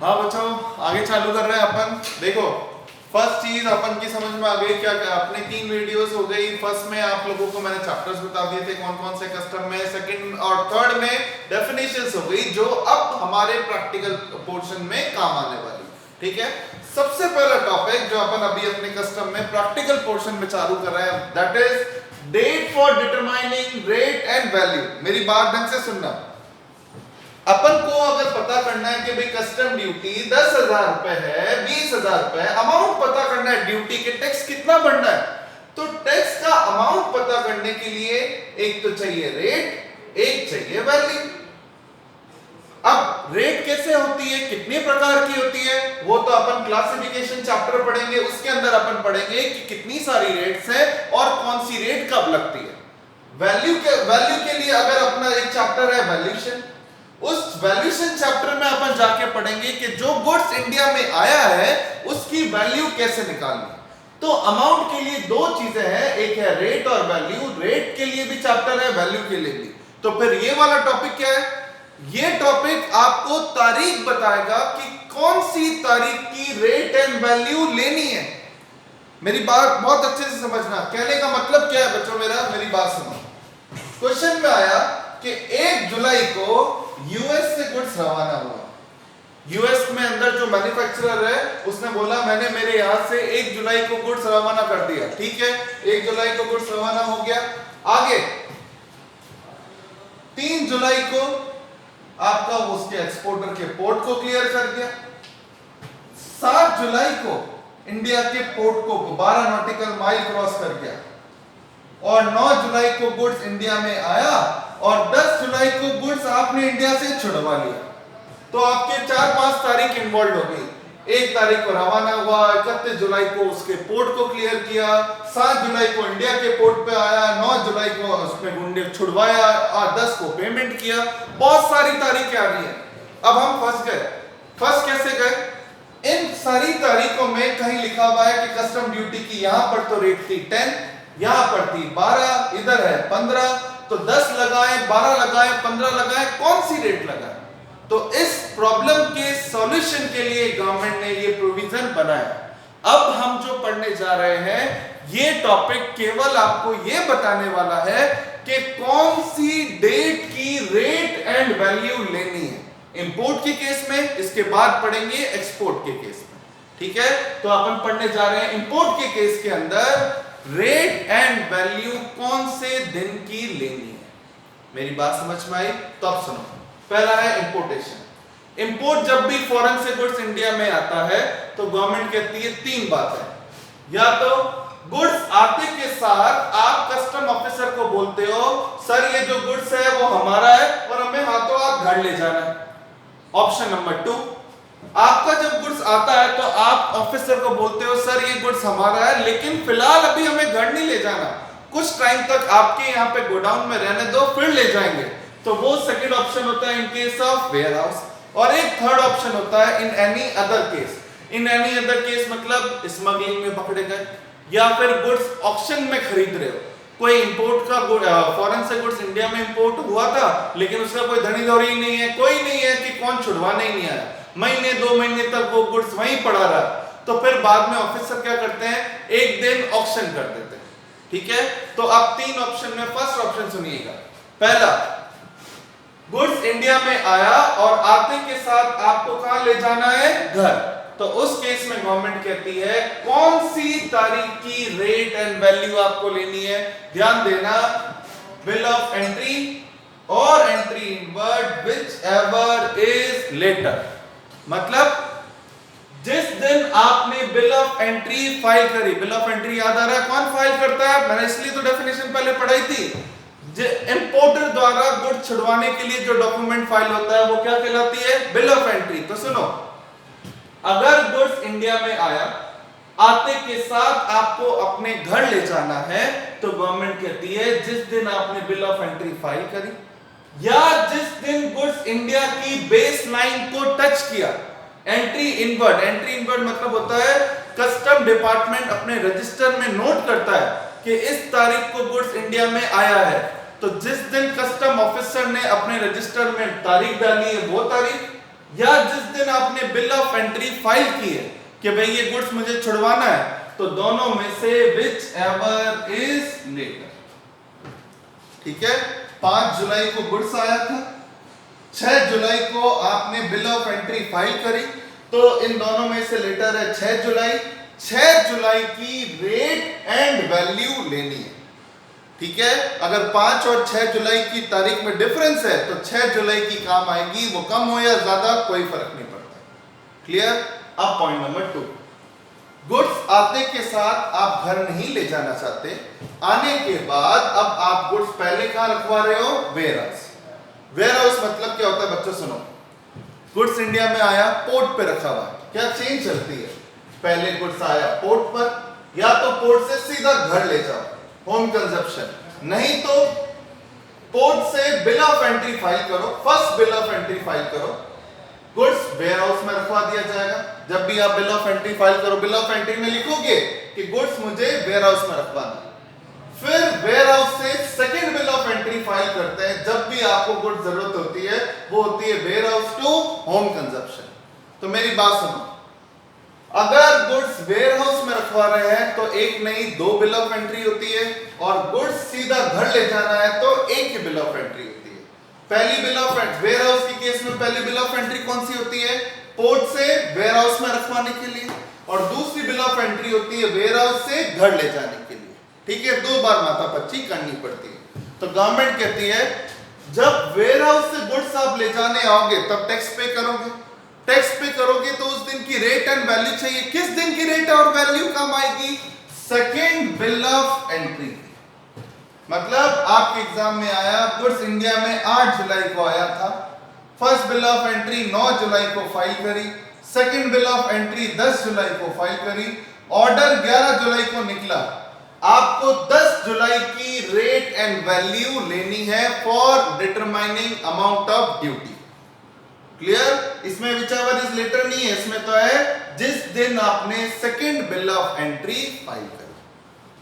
हाँ बच्चों, आगे चालू कर रहे हैं अपन। देखो, फर्स्ट चीज अपन की समझ में आ गई क्या क्या, अपने 3 वीडियोस हो गई। फर्स्ट में आप लोगों को मैंने चैप्टर्स बता दिए थे कौन कौन से कस्टम में, सेकंड और थर्ड में डेफिनेशंस हो गई जो अब हमारे प्रैक्टिकल पोर्शन में काम आने वाली। ठीक है, सबसे पहला टॉपिक जो अपन अभी अपने कस्टम में प्रैक्टिकल पोर्शन में चालू कर रहे हैं, that is date for determining rate and value. मेरी बात ढंग से सुनना। अपन को अगर पता करना है कि भाई कस्टम ड्यूटी 10,000 रुपए है, 20,000 रुपए, अमाउंट पता करना है, ड्यूटी के टैक्स कितना बढ़ना है, तो टैक्स का अमाउंट पता करने के लिए एक तो चाहिए रेट, एक चाहिए वैल्यू। अब रेट कैसे होती है, कितने प्रकार की होती है, वो तो अपन क्लासिफिकेशन चैप्टर पढ़ेंगे, उसके अंदर अपन पढ़ेंगे कि कितनी सारी रेट्स है और कौन सी रेट कब लगती है। वैल्यू के लिए अगर अपना एक चैप्टर है वैल्यूएशन, उस वैल्यूएशन चैप्टर में अपन जाके पढ़ेंगे कि जो गुड्स इंडिया में आया है उसकी वैल्यू कैसे निकालनी। तो अमाउंट के लिए दो चीजें हैं, एक है रेट और वैल्यू। रेट के लिए भी चैप्टर है, वैल्यू के लिए भी। तो फिर ये वाला टॉपिक क्या है, ये टॉपिक आपको तारीख बताएगा कि कौन सी तारीख की रेट एंड वैल्यू लेनी है। मेरी बात बहुत अच्छे से समझना, कहने का मतलब क्या है बच्चों, मेरी बात सुनो। क्वेश्चन में आया कि 1 जुलाई को यूएस से गुड्स रवाना हुआ। यूएस में अंदर जो मैन्युफैक्चरर है उसने बोला मैंने मेरे यहां से 1 जुलाई को गुड्स रवाना कर दिया। ठीक है, 1 जुलाई को गुड्स रवाना हो गया। आगे 3 जुलाई को आपका उसके एक्सपोर्टर के पोर्ट को क्लियर कर दिया। 7 जुलाई को इंडिया के पोर्ट को 12 नॉटिकल माइल क्रॉस कर गया और 9 जुलाई को गुड्स इंडिया में आया और 10 जुलाई को गुड्स आपने इंडिया से छुड़वा लिया। तो आपके 4-5 तारीख इन्वॉल्व हो गई। 1 तारीख को रवाना हुआ, 31 जुलाई को उसके पोर्ट को क्लियर किया, 7 जुलाई को इंडिया के पोर्ट पे आया, 9 जुलाई को उसमें गुंडे छुड़वाया और 10 को पेमेंट किया। बहुत सारी तारीखें आ रही हैं। अब हम फंस गए। फंस कैसे गए, इन सारी तारीखों में कहीं लिखा हुआ है कि कस्टम ड्यूटी की यहां पर तो रेट थी 10, यहां पर थी 12, इधर है 15, तो 10 लगाए, 12 लगाए, 15 लगाए, कौन सी रेट लगाए। तो इस प्रॉब्लम के सॉल्यूशन के लिए गवर्नमेंट ने ये प्रोविजन बनाया। अब हम जो पढ़ने जा रहे हैं ये टॉपिक केवल आपको ये बताने वाला है कि कौन सी डेट की रेट एंड वैल्यू लेनी है इंपोर्ट के केस में, इसके बाद पढ़ेंगे एक्सपोर्ट के केस में। ठीक है, तो अपन पढ़ने जा रहे हैं इंपोर्ट के केस के अंदर रेट एंड वैल्यू कौन से दिन की लेनी है। मेरी बात समझ में आई? तो अब सुनो, पहला है इंपोर्टेशन। इंपोर्ट जब भी फॉरेन से गुड्स इंडिया में आता है तो गवर्नमेंट कहती है 3 बात है। या तो गुड्स आते के साथ आप कस्टम ऑफिसर को बोलते हो सर ये जो गुड्स है वो हमारा है और हमें हाथों हाथ घर ले जाना है। ऑप्शन नंबर 2, आपका जब गुड्स आता है तो आप ऑफिसर को बोलते हो सर ये गुड्स हमारा है लेकिन फिलहाल अभी हमें घर नहीं ले जाना, कुछ टाइम तक आपके यहाँ पे गोडाउन में रहने दो फिर ले जाएंगे। तो वो सेकंड ऑप्शन होता है in case of warehouse. और एक थर्ड ऑप्शन होता है in any other case. In any other case मतलब स्मगलिंग में पकड़े गए या फिर गुड्स ऑक्शन में खरीद रहे हो। कोई इंपोर्ट का फॉरेन से गुड्स इंडिया में इंपोर्ट हुआ था लेकिन उसका कोई धनी दौरी नहीं है, कोई नहीं है कि कौन छुड़वाने ही नहीं आया, महीने 2 महीने तक वो गुड्स वहीं पड़ा रहा। तो फिर बाद में ऑफिसर क्या करते हैं, एक दिन ऑक्शन कर देते हैं। ठीक है, तो आप 3 ऑप्शन में फर्स्ट ऑप्शन सुनिएगा। पहला, गुड्स इंडिया में आया और आते के साथ आपको कहां ले जाना है, घर। तो उस केस में गवर्नमेंट कहती है कौन सी तारीख की रेट एंड वैल्यू आपको लेनी है। ध्यान देना, बिल ऑफ एंट्री और entry inward whichever is later. मतलब जिस दिन आपने बिल ऑफ एंट्री फाइल करी, बिल ऑफ एंट्री याद आ रहा है कौन फाइल करता है, मैंने इसलिए तो डेफिनेशन पहले पढ़ाई थी। इंपोर्टर द्वारा गुड छुड़वाने के लिए जो डॉक्यूमेंट फाइल होता है वो क्या कहलाती है, बिल ऑफ एंट्री। तो सुनो, अगर गुड्स इंडिया में आया, आते के साथ आपको अपने घर ले जाना है तो गवर्नमेंट कहती है जिस दिन आपने बिल ऑफ एंट्री फाइल करी या जिस दिन गुड्स इंडिया की बेस लाइन को टच किया। एंट्री इनवर्ड, एंट्री इनवर्ड मतलब होता है कस्टम डिपार्टमेंट अपने रजिस्टर में नोट करता है कि इस तारीख को गुड्स इंडिया में आया है। तो जिस दिन कस्टम ऑफिसर ने अपने रजिस्टर में तारीख डाली है वो तारीख, या जिस दिन आपने बिल ऑफ एंट्री फाइल की है कि भाई ये गुड्स मुझे छुड़वाना है, तो दोनों में से विच एवर इज लेटर। ठीक है, 5 जुलाई को गुड्स आया था, 6 जुलाई को आपने बिल ऑफ एंट्री फाइल करी, तो इन दोनों में से लेटर है 6 जुलाई। 6 जुलाई की रेट एंड वैल्यू लेनी है। ठीक है, अगर 5 और 6 जुलाई की तारीख में डिफरेंस है तो 6 जुलाई की काम आएगी, वो कम हो या ज्यादा कोई फर्क नहीं पड़ता। क्लियर। अब पॉइंट नंबर 2, गुड्स आते के साथ आप घर नहीं ले जाना चाहते, आने के बाद अब आप गुड्स पहले कहां रखवा रहे हो? Ware house. वेयर हाउस मतलब क्या होता है बच्चों? सुनो, गुड्स इंडिया में आया, पोर्ट पे रखा हुआ, क्या चेन चलती है? पहले गुड्स आया पोर्ट पर, या तो पोर्ट से सीधा घर ले जाओ, होम कंजप्शन, नहीं तो पोर्ट से बिल ऑफ एंट्री फाइल करो, first bill of entry file करो, गुड्स वेयर हाउस में रखवा दिया जाएगा। जब भी आप बिल ऑफ एंट्री फाइल करो, बिल ऑफ एंट्री में लिखोगे कि गुड्स मुझे वेयर हाउस में रखवाना। फिर वेयर हाउस से second bill of entry file करते हैं, जब भी आपको गुड्स जरूरत होती है, वो होती है warehouse to home consumption. तो मेरी बात सुनो, अगर गुड्स वेयर हाउस में रखवा रहे हैं तो एक नहीं 2 बिल ऑफ एंट्री होती है, और गुड्स सीधा घर ले जाना है तो एक ही बिल ऑफ एंट्री होती है। पहली bill of entry warehouse की केस में पहली बिल ऑफ एंट्री कौन सी होती है? पोर्ट से वेयर हाउस में रखवाने के लिए, और दूसरी बिल ऑफ एंट्री होती है वेयर हाउस से घर ले जाने के लिए। ठीक है, 2 बार माथापच्ची करनी पड़ती है। तो गवर्नमेंट कहती है जब वेयर हाउस से गुड्स आप ले जाने आओगे तब टैक्स पे करोगे, टैक्स पे करोगे तो उस दिन की रेट एंड वैल्यू चाहिए। किस दिन की रेट और वैल्यू कम आएगी? Second bill of entry. मतलब आपके एग्जाम में आया, गुड्स इंडिया में 8 जुलाई को आया था, फर्स्ट बिल ऑफ एंट्री 9 जुलाई को फाइल करी, सेकेंड बिल ऑफ एंट्री 10 जुलाई को फाइल करी, ऑर्डर 11 जुलाई को निकला। आपको 10 जुलाई की रेट एंड वैल्यू लेनी है for determining amount of duty. Clear. इसमें विचएवर इज लेटर नहीं है, इसमें तो है जिस दिन आपने second bill of entry file करी।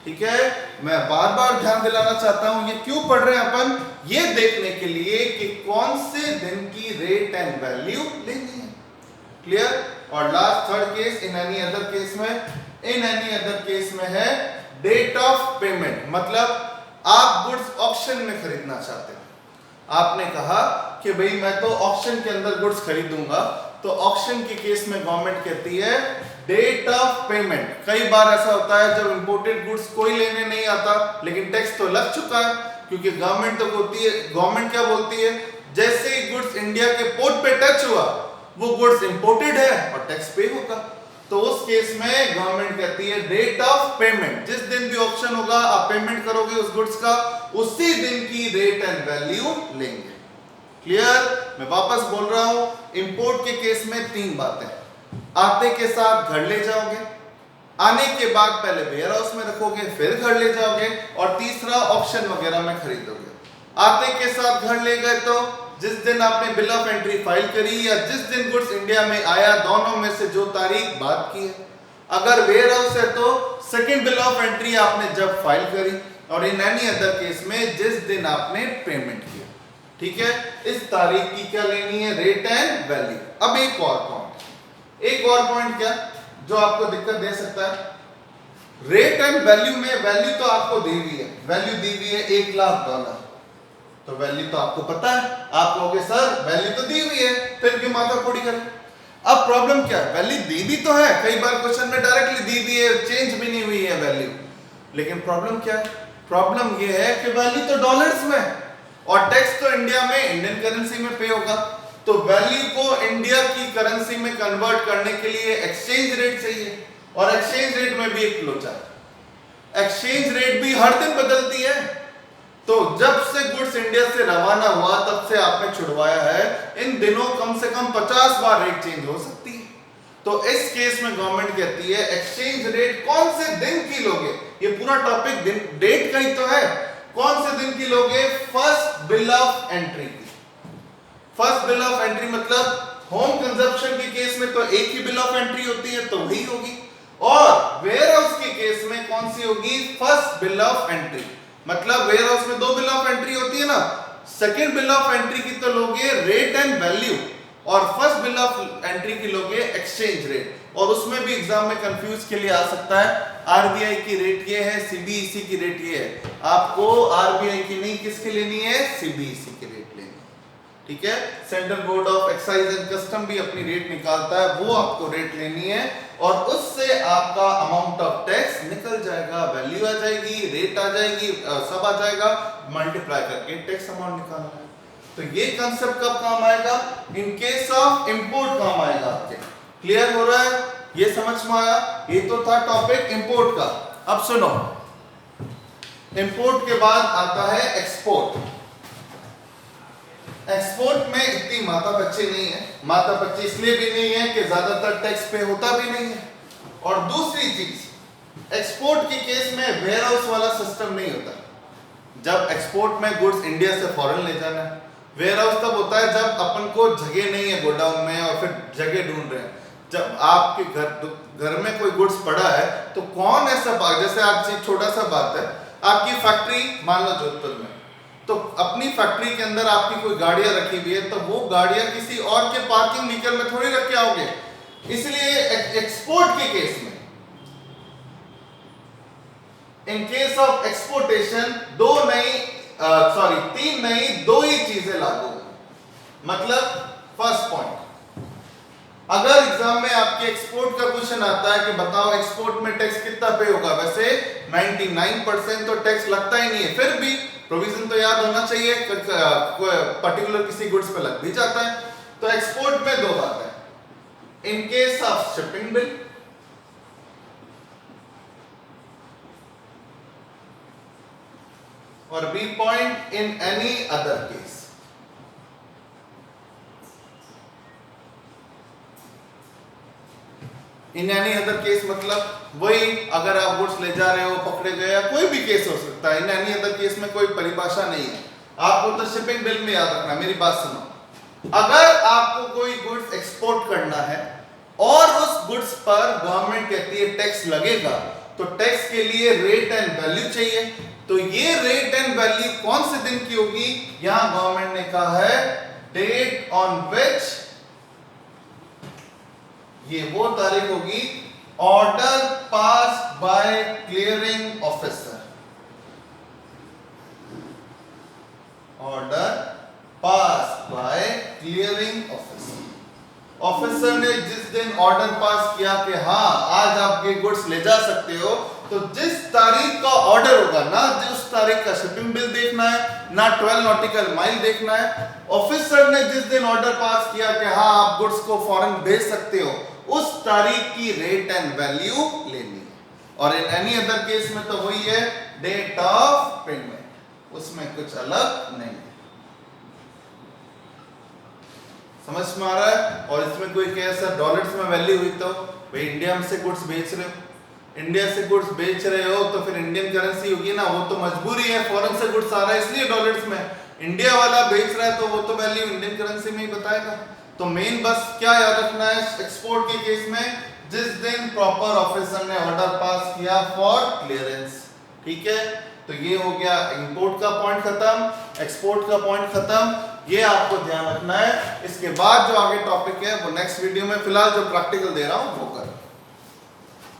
ठीक है, मैं बार बार ध्यान दिलाना चाहता हूं, ये क्यों पढ़ रहे हैं अपन? ये देखने के लिए कि कौन से दिन की रेट एंड वैल्यू लेनी है। क्लियर। और last third case, in any other case में, इन एनी अदर केस में है डेट ऑफ पेमेंट। मतलब आप गुड्स ऑक्शन में खरीदना चाहते हैं, आपने कहा कि भाई मैं तो ऑक्शन के अंदर गुड्स खरीदूंगा, तो ऑक्शन के केस में गवर्नमेंट कहती है डेट ऑफ पेमेंट। कई बार ऐसा होता है जब इंपोर्टेड गुड्स कोई लेने नहीं आता, लेकिन टैक्स तो लग चुका है, क्योंकि गवर्नमेंट तो बोलती है, गवर्नमेंट क्या बोलती है, जैसे ही गुड्स इंडिया के पोर्ट पे टच हुआ वो गुड्स इंपोर्टेड है और टैक्स पे होगा। तो उस केस में गवर्नमेंट कहती है डेट ऑफ पेमेंट, जिस दिन भी ऑप्शन होगा आप पेमेंट करोगे उस गुड्स का, उसी दिन की रेट एंड वैल्यू लेंगे। क्लियर। मैं वापस बोल रहा हूं, इंपोर्ट के केस में 3 बातें, आते के साथ घर ले जाओगे, आने के बाद पहले वेयर हाउस में रखोगे, फिर घर ले जाओगे, और तीसरा ऑप्शन वगैरह में खरीदोगे। आते के साथ घर ले गए तो जिस दिन आपने बिल ऑफ एंट्री फाइल करी या जिस दिन गुड्स इंडिया में आया, दोनों में से जो तारीख बात की है। अगर वेयर हाउस है तो सेकंड बिल ऑफ एंट्री आपने जब फाइल करी, और इन एनी अदर केस में जिस दिन आपने पेमेंट किया। ठीक है, इस तारीख की क्या लेनी है? Rate and value. अब एक और पॉइंट क्या जो आपको दिक्कत दे सकता है? रेट एंड वैल्यू में वैल्यू तो आपको दी हुई है, वैल्यू दी हुई है $1,00,000, तो वैल्यू तो आपको पता है। आप कहोगे सर वैल्यू तो दी हुई है, फिर क्यों माथापोड़ी करें? अब प्रॉब्लम क्या है? वैल्यू दी भी तो है, कई बार क्वेश्चन में डायरेक्टली दी भी है, चेंज भी नहीं हुई है वैल्यू, लेकिन प्रॉब्लम क्या है? प्रॉब्लम ये है कि वैल्यू तो डॉलर्स में, और टैक्स तो इंडिया में इंडियन करेंसी में पे होगा, तो वैल्यू को इंडिया की करेंसी में कन्वर्ट करने के लिए एक्सचेंज रेट चाहिए, और एक्सचेंज रेट में भी एक लोचा है। एक्सचेंज रेट भी हर दिन बदलती है, तो जब से गुड्स इंडिया से रवाना हुआ तब से आपने छुड़वाया है, इन दिनों कम से कम 50 बार रेट चेंज हो सकती है। तो इस केस में गवर्नमेंट कहती है एक्सचेंज रेट कौन से दिन की लोगे? ये पूरा टॉपिक डेट का ही तो है। कौन से दिन की लोगे? फर्स्ट बिल ऑफ एंट्री की। फर्स्ट बिल ऑफ एंट्री मतलब होम कंजप्शन के केस में तो एक ही बिल ऑफ एंट्री होती है, तो वही होगी, और वेयर हाउस के केस में कौन सी होगी? First bill of entry. मतलब वेयर हाउस में 2 बिल ऑफ एंट्री होती है ना, सेकेंड बिल ऑफ एंट्री की तो लोगे रेट एंड वैल्यू, और फर्स्ट बिल ऑफ एंट्री की लोगे एक्सचेंज रेट, और उसमें भी एग्जाम में कंफ्यूज के लिए आ सकता है। आरबीआई की रेट ये है, सीबीएसई की रेट ये है। आपको आरबीआई की नहीं, किसकी लेनी है? सीबीएसई की रेट लेनी है, ठीक है। Central board of excise and custom भी अपनी रेट निकालता है, वो आपको रेट लेनी है, और उससे आपका अमाउंट ऑफ टैक्स निकल जाएगा, वैल्यू आ जाएगी, रेट आ जाएगी, सब आ जाएगा, मल्टीप्लाई करके टैक्स अमाउंट निकालना है। तो ये कंसेप्ट कब काम आएगा? इन केस ऑफ इंपोर्ट काम आएगा आपके। क्लियर हो रहा है? ये समझ में आया? ये तो था टॉपिक इंपोर्ट का। अब सुनो, इंपोर्ट के बाद आता है एक्सपोर्ट। एक्सपोर्ट में इतनी माथापच्ची नहीं है। माथापच्ची इसलिए भी नहीं है कि ज्यादातर टैक्स पे होता भी नहीं है, और दूसरी चीज, एक्सपोर्ट के केस में वेयर हाउस वाला सिस्टम नहीं होता। जब एक्सपोर्ट में गुड्स इंडिया से फॉरेन ले जाना है, वेयर हाउस तब होता है जब अपन को जगह नहीं है गोडाउन में, और फिर जगह ढूंढ रहे हैं। जब आपके घर में कोई गुड्स पड़ा है, तो कौन ऐसा, जैसे आज छोटा सा बात है, आपकी फैक्ट्री मान लो जोधपुर में, तो अपनी फैक्ट्री के अंदर आपकी कोई गाड़ियां रखी हुई है, तो वो गाड़ियां किसी और के पार्किंग व्हीकल में थोड़ी रख के आओगे। इसलिए एक्सपोर्ट के केस में, इन केस ऑफ एक्सपोर्टेशन, तीन नहीं, दो ही चीजें लागू होंगी। मतलब फर्स्ट पॉइंट, अगर एग्जाम में आपके एक्सपोर्ट का क्वेश्चन आता है कि बताओ एक्सपोर्ट में टैक्स कितना पे होगा, वैसे 99% तो टैक्स लगता ही नहीं है, फिर भी प्रोविजन तो याद होना चाहिए, पर्टिकुलर किसी गुड्स पे लग भी जाता है। तो एक्सपोर्ट में दो बात है, in case of shipping bill, और B point in any other case. In any other case मतलब वही, अगर आप गुड्स ले जा रहे हो, पकड़े गए, या कोई भी केस हो सकता है। इन एनी अदर केस में कोई परिभाषा नहीं है, आपको तो शिपिंग बिल में याद रखना। मेरी बात सुनो, अगर आपको कोई गुड्स एक्सपोर्ट करना है और उस गुड्स पर गवर्नमेंट कहती है टैक्स लगेगा, तो टैक्स के लिए रेट एंड वैल्यू चाहिए। तो ये रेट एंड वैल्यू कौन से दिन की होगी? यहां गवर्नमेंट ने कहा है डेट ऑन विच, ये वो तारीख होगी, order pass by clearing officer. Order pass by clearing officer. Officer ने जिस दिन ऑर्डर पास किया कि हाँ आज आप ये गुड्स ले जा सकते हो, तो जिस तारीख का ऑर्डर होगा ना, उस तारीख का शिपिंग बिल देखना है, ना 12 नॉटिकल माइल देखना है। ऑफिसर ने जिस दिन ऑर्डर पास किया कि हाँ आप गुड्स को फॉरेन भेज सकते हो, उस तारीख की रेट एंड वैल्यू लेनी है। और इन एनी अदर केस में तो वही है, डेट ऑफ पेमेंट, उसमें कुछ अलग नहीं है। समझ में आ रहा है? और इसमें कोई कहे सर डॉलर्स में वैल्यू हुई, तो भाई इंडिया में से गुड्स बेच रहे हो, इंडिया से गुड्स बेच रहे हो, तो फिर इंडियन करेंसी होगी ना, वो तो मजबूरी है, फॉरेन से गुड्स आ रहा है इसलिए डॉलर्स में, इंडिया वाला बेच रहा है तो वो तो वैल्यू इंडियन करेंसी में ही बताएगा। तो मेन बस क्या याद रखना है एक्सपोर्ट के केस में, जिस दिन प्रॉपर ऑफिसर ने ऑर्डर पास किया फॉर क्लियरेंस, ठीक है। तो ये हो गया इंपोर्ट का पॉइंट खत्म, एक्सपोर्ट का पॉइंट खत्म, ये आपको ध्यान रखना है। इसके बाद जो आगे टॉपिक है वो नेक्स्ट वीडियो में, फिलहाल जो प्रैक्टिकल दे रहा हूं वो कर।